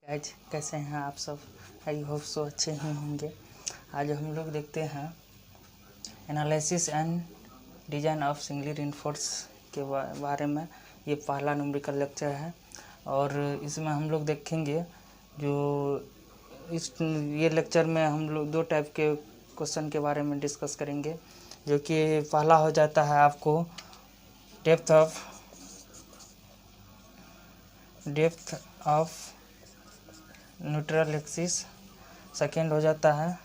आज कैसे हैं आप सब। आई होप सो अच्छे ही होंगे। आज हम लोग देखते हैं analysis and design of singly reinforce के बारे में। ये पहला न्यूमेरिकल लेक्चर है और इसमें हम लोग देखेंगे जो ये लेक्चर में हम लोग दो टाइप के क्वेश्चन के बारे में डिस्कस करेंगे। जो कि पहला हो जाता है आपको depth of neutral axis. Second हो जाता है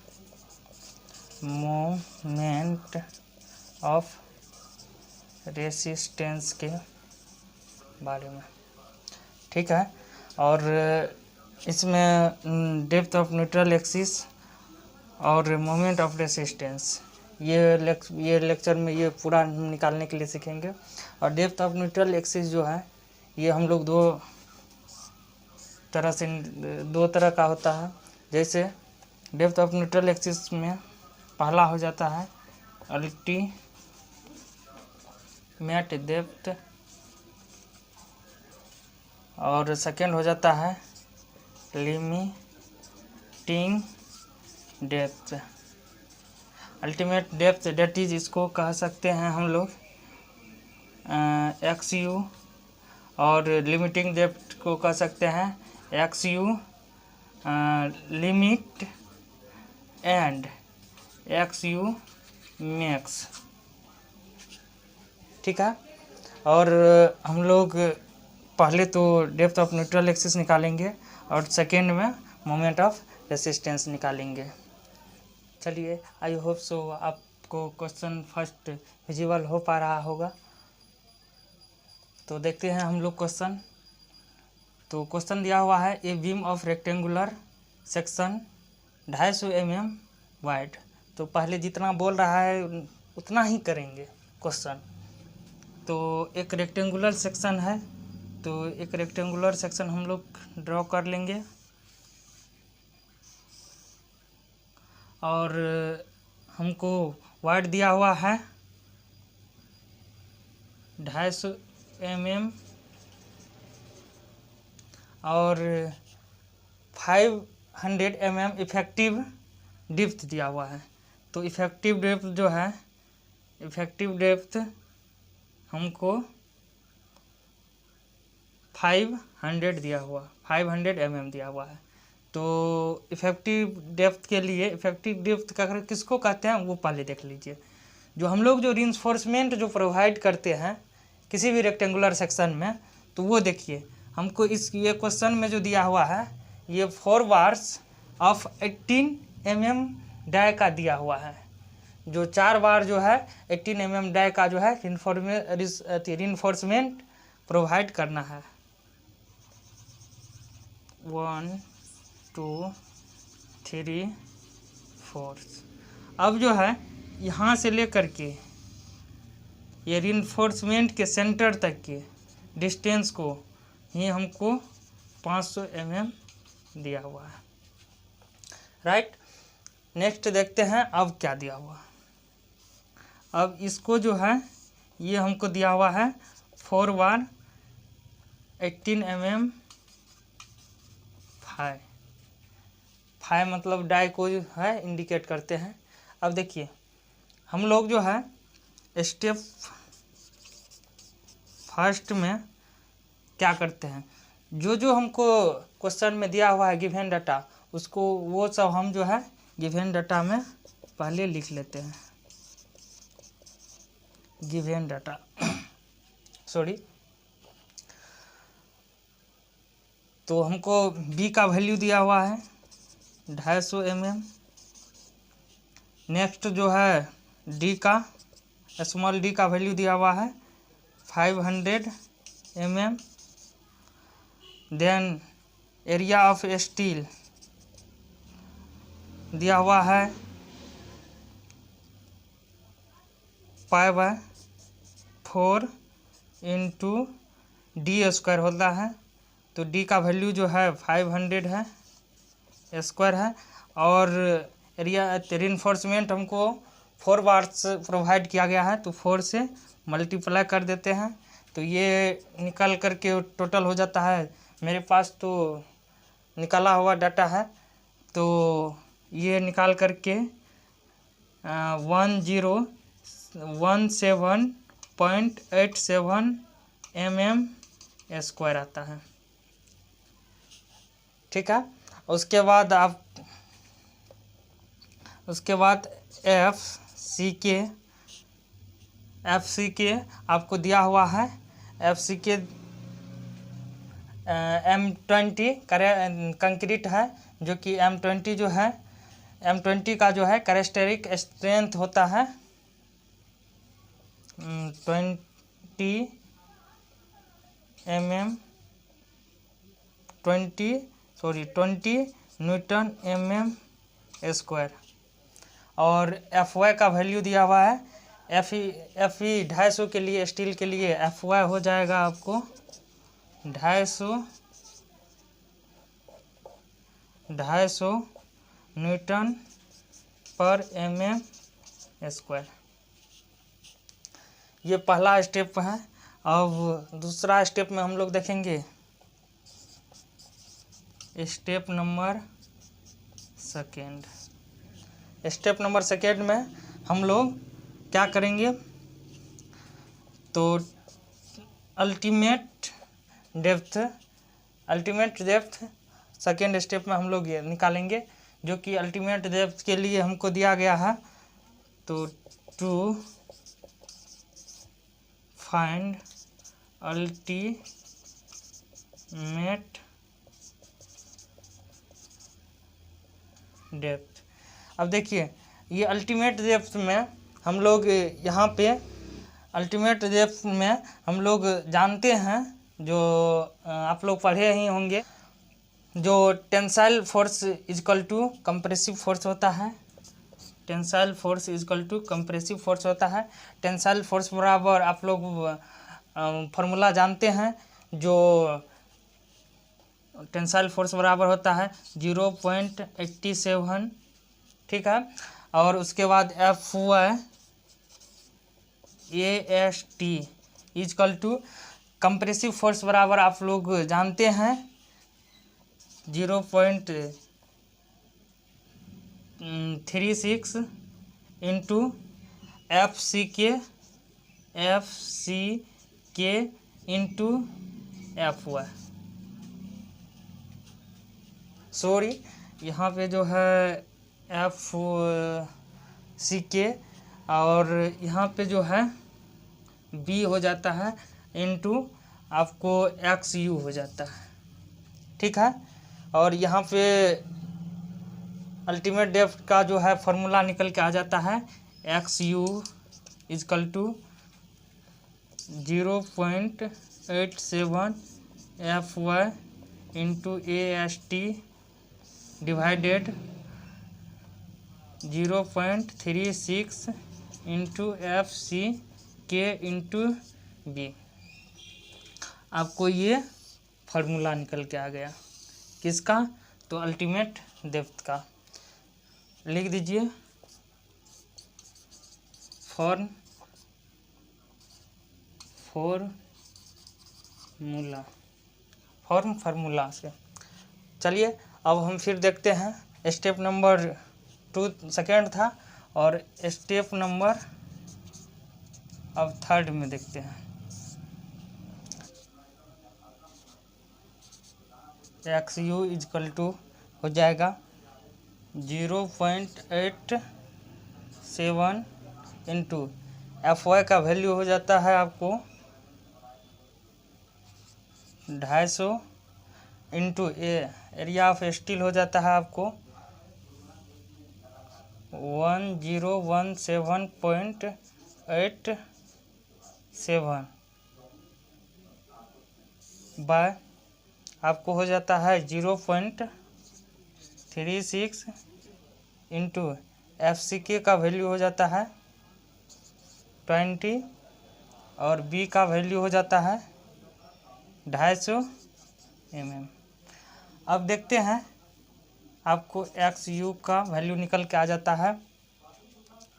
मोमेंट ऑफ रेसिस्टेंस के बारे में, ठीक है। और इसमें डेप्थ ऑफ न्यूट्रल एक्सिस और मोमेंट ऑफ रेसिस्टेंस ये लेक्चर में ये पूरा निकालने के लिए सीखेंगे। और डेप्थ ऑफ न्यूट्रल एक्सिस जो है ये हम लोग दो तरह का होता है। जैसे डेप्थ ऑफ न्यूट्रल एक्सिस में पहला हो जाता है अल्टीमेट डेप्थ और सेकेंड हो जाता है limiting depth. Ultimate depth that is इसको कह सकते हैं हम लोग XU और लिमिटिंग डेप्थ को कह सकते हैं XU limit and XU max, ठीक है। और हम लोग पहले तो डेप्थ ऑफ न्यूट्रल एक्सिस निकालेंगे और सेकेंड में मोमेंट ऑफ रेसिस्टेंस निकालेंगे। चलिए, आई होप सो आपको क्वेश्चन फर्स्ट विजिबल हो पा रहा होगा। तो देखते हैं हम लोग क्वेश्चन। तो क्वेश्चन दिया हुआ है a beam of rectangular section 250 mm wide. तो पहले जितना बोल रहा है उतना ही करेंगे क्वेश्चन। तो एक रेक्टेंगुलर सेक्शन है, तो एक रेक्टेंगुलर सेक्शन हम लोग ड्रॉ कर लेंगे और हमको वाइड दिया हुआ है 250 mm और 500 mm इफेक्टिव डेप्थ दिया हुआ है। तो इफेक्टिव डेप्थ जो है, इफेक्टिव डेप्थ हमको 500 दिया हुआ, 500 mm दिया हुआ है। तो इफेक्टिव डेप्थ के लिए, इफेक्टिव डेप्थ का किसको कहते हैं वो पहले देख लीजिए। जो हम लोग जो रिइंफोर्समेंट जो प्रोवाइड करते हैं किसी भी रेक्टेंगुलर सेक्शन में, तो वो देखिए हमको ये क्वेश्चन में जो दिया हुआ है ये 4 बार्स ऑफ 18 mm डाई का दिया हुआ है। जो 4 बार जो है 18 mm डाई का जो है रिइंफोर्समेंट प्रोवाइड करना है। 1 2 3 4। अब जो है यहाँ से लेकर के ये रिइंफोर्समेंट के सेंटर तक के डिस्टेंस को ही हमको 500 mm दिया हुआ है, राइट। नेक्स्ट देखते हैं अब क्या दिया हुआ। अब इसको जो है ये हमको दिया हुआ है 4 बार 18 mm 5 मतलब डाई को जो है इंडिकेट करते हैं। अब देखिए हम लोग जो है स्टेप फर्स्ट में क्या करते हैं, जो हमको क्वेश्चन में दिया हुआ है गिवन डाटा, उसको वो सब हम जो है गिवन डाटा में पहले लिख लेते हैं। Given data sorry. तो हमको B का वैल्यू दिया हुआ है 250 mm। नेक्स्ट जो है D का, स्मॉल d का वैल्यू दिया हुआ है 500 mm। Then area of steel दिया हुआ है π/4 इंटू D² होता है। तो D का वैल्यू जो है 500 है, स्क्वायर है। और एरिया रिइंफोर्समेंट हमको 4 बार्स प्रोवाइड किया गया है, तो 4 से मल्टीप्लाई कर देते हैं। तो ये निकल करके टोटल हो जाता है मेरे पास तो निकाला हुआ डाटा है। तो ये निकाल करके 1017.87 mm² आता है। ठीक है। उसके बाद एफ सी के आपको दिया हुआ है। एफ सी के M20 कंक्रीट है, जो कि M20 जो है M20 का जो है कैरेक्टरिस्टिक स्ट्रेंथ होता है 20 न्यूटन mm²। और Fy का वैल्यू दिया हुआ है। Fe 250 के लिए, स्टील के लिए Fy हो जाएगा आपको 250 न्यूटन पर mm²। ये पहला स्टेप है। अब दूसरा स्टेप में हम लोग देखेंगे step number second. Step number second में हम लोग क्या करेंगे, तो अल्टीमेट डेप्थ सेकेंड स्टेप में हम लोग ये निकालेंगे, जो कि अल्टीमेट डेप्थ के लिए हमको दिया गया है। तो टू फाइंड अल्टीमेट डेप्थ। अब देखिए, ये अल्टीमेट डेप्थ में हम लोग यहाँ पे अल्टीमेट डेप्थ में हम लोग जानते हैं, जो आप लोग पढ़े ही होंगे, जो tensile force equal to compressive force होता है। Tensile force equal to compressive force होता है। टेंसाइल फोर्स बराबर आप लोग फॉर्मूला जानते हैं, जो टेंसाइल फोर्स बराबर होता है 0.87। ठीक है। और उसके बाद Fy AST equal to compressive force बराबर आप लोग जानते हैं 0.36 into FCK into Fy। Sorry, यहाँ पे जो है FCK और यहाँ पे जो है B हो जाता है इंटू आपको XU हो जाता है। ठीक है। और यहाँ पे अल्टीमेट डेप्थ का जो है फॉर्मूला निकल के आ जाता है XU equal to 0.87 Fy into AST divided 0.36 into FCK into B। आपको ये फार्मूला निकल के आ गया। किसका? तो अल्टीमेट डेप्थ का। लिख दीजिए फार्मूला से। चलिए, अब हम फिर देखते हैं। स्टेप नंबर 2 सेकेंड था, और स्टेप नंबर अब थर्ड में देखते हैं। XU इक्वल टू हो जाएगा 0.87 इंटू Fy का वैल्यू हो जाता है आपको 250 इंटू एरिया ऑफ स्टील हो जाता है आपको 1017.87 बाय आपको हो जाता है 0.36 इंटू FCK का वैल्यू हो जाता है 20 और B का वैल्यू हो जाता है 250 mm। अब देखते हैं, आपको XU का वैल्यू निकल के आ जाता है।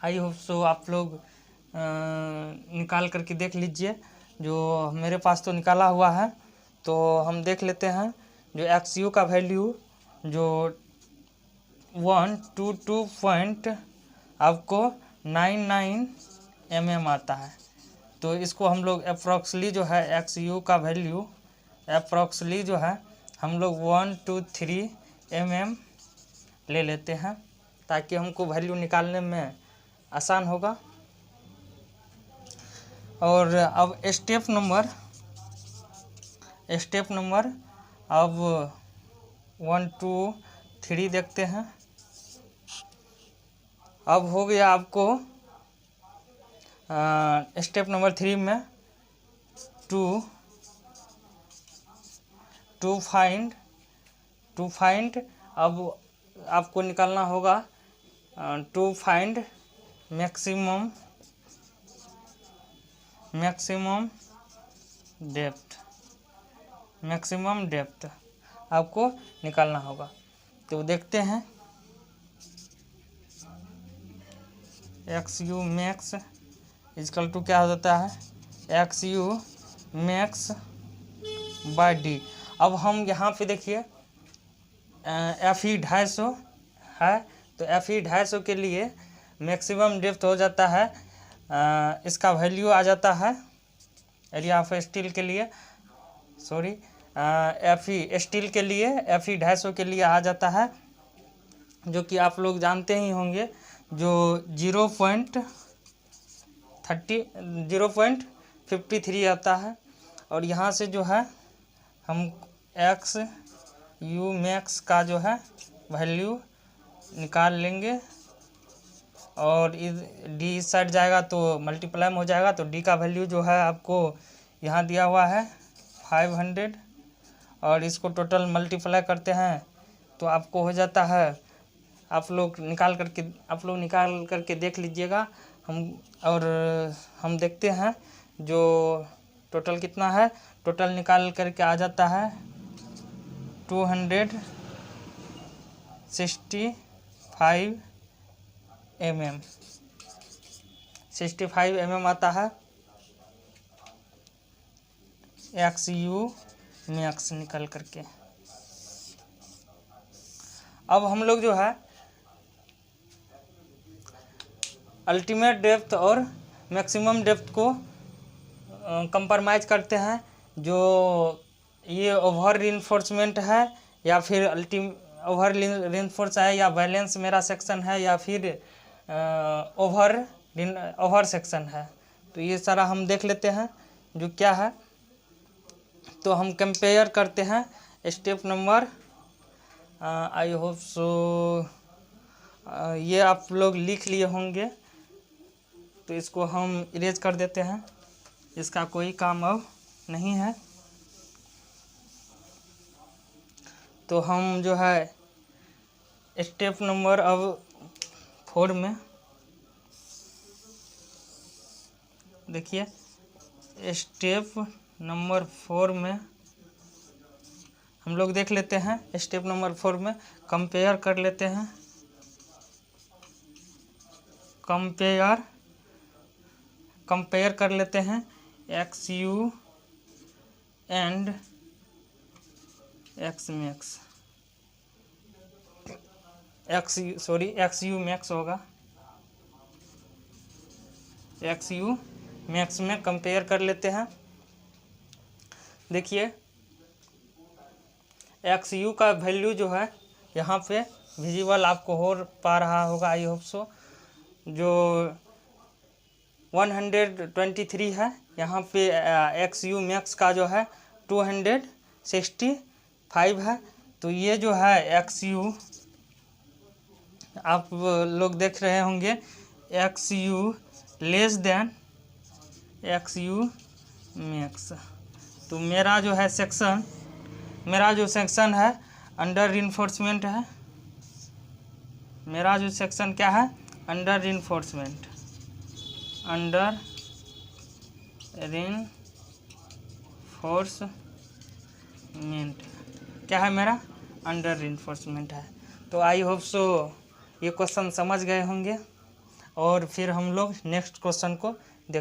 आई होप सो आप लोग निकाल करके देख लीजिए। जो मेरे पास तो निकाला हुआ है, तो हम देख लेते हैं। जो XU का वैल्यू जो 122 पॉइंट आपको 99 mm आता है। तो इसको हम लोग अप्रॉक्सली जो है XU का वैल्यू अप्रॉक्सली जो है हम लोग 123 mm ले लेते हैं, ताकि हमको वैल्यू निकालने में आसान होगा। और अब स्टेप नंबर अब 1 2 3 देखते हैं। अब हो गया आपको स्टेप नंबर 3 में टू फाइंड अब आपको निकालना होगा टू फाइंड मैक्सिमम डेप्थ आपको निकालना होगा। तो देखते हैं XU मैक्स इजकल टू क्या हो जाता है XU मैक्स बाय D। अब हम यहाँ पे देखिए FE 250 है, तो FE 250 के लिए मैक्सिमम डेप्थ हो जाता है इसका वैल्यू आ जाता है एरिया ऑफ स्टील के लिए FE स्टील के लिए FE 250 के लिए आ जाता है, जो कि आप लोग जानते ही होंगे, जो 0.53 आता है। और यहाँ से जो है हम XU मैक्स का जो है वैल्यू निकाल लेंगे, और D इस साइड जाएगा तो मल्टीप्लाई हो जाएगा। तो D का वैल्यू जो है आपको यहाँ दिया हुआ है 500, और इसको टोटल मल्टीप्लाई करते हैं तो आपको हो जाता है, आप लोग निकाल करके देख लीजिएगा। हम देखते हैं जो टोटल कितना है। टोटल निकाल करके आ जाता है 265 mm 65 mm आता है XU मैक्स निकल करके। अब हम लोग जो है अल्टीमेट डेप्थ और मैक्सिमम डेप्थ को कंप्रोमाइज़ करते हैं। जो ये ओवर रीइंफोर्समेंट है या फिर ओवर रीइंफोर्स है, या बैलेंस मेरा सेक्शन है, या फिर ओवर सेक्शन है, तो ये सारा हम देख लेते हैं जो क्या है। तो हम कंपेयर करते हैं step number I hope so ये आप लोग लिख लिए होंगे, तो इसको हम इरेज कर देते हैं, इसका कोई काम अब नहीं है। तो हम जो है स्टेप नंबर अब 4 में देखिए, स्टेप नंबर 4 में हम लोग देख लेते हैं। स्टेप नंबर 4 में कंपेयर कर लेते हैं, कंपेयर कर लेते हैं XU एंड XU मैक्स होगा। XU मैक्स में कंपेयर कर लेते हैं। देखिए XU का वैल्यू जो है यहाँ पे विजिबल आपको हो पा रहा होगा, आई होप सो, जो 123 है। यहाँ पे XU मैक्स का जो है 265 है। तो ये जो है XU आप लोग देख रहे होंगे XU less than XU max. तो मेरा जो सेक्शन है अंडर रीइंफोर्समेंट है। मेरा जो सेक्शन क्या है अंडर रीइंफोर्समेंट क्या है मेरा अंडर रीइंफोर्समेंट है। तो आई होप सो ये क्वेश्चन समझ गए होंगे, और फिर हम लोग नेक्स्ट क्वेश्चन को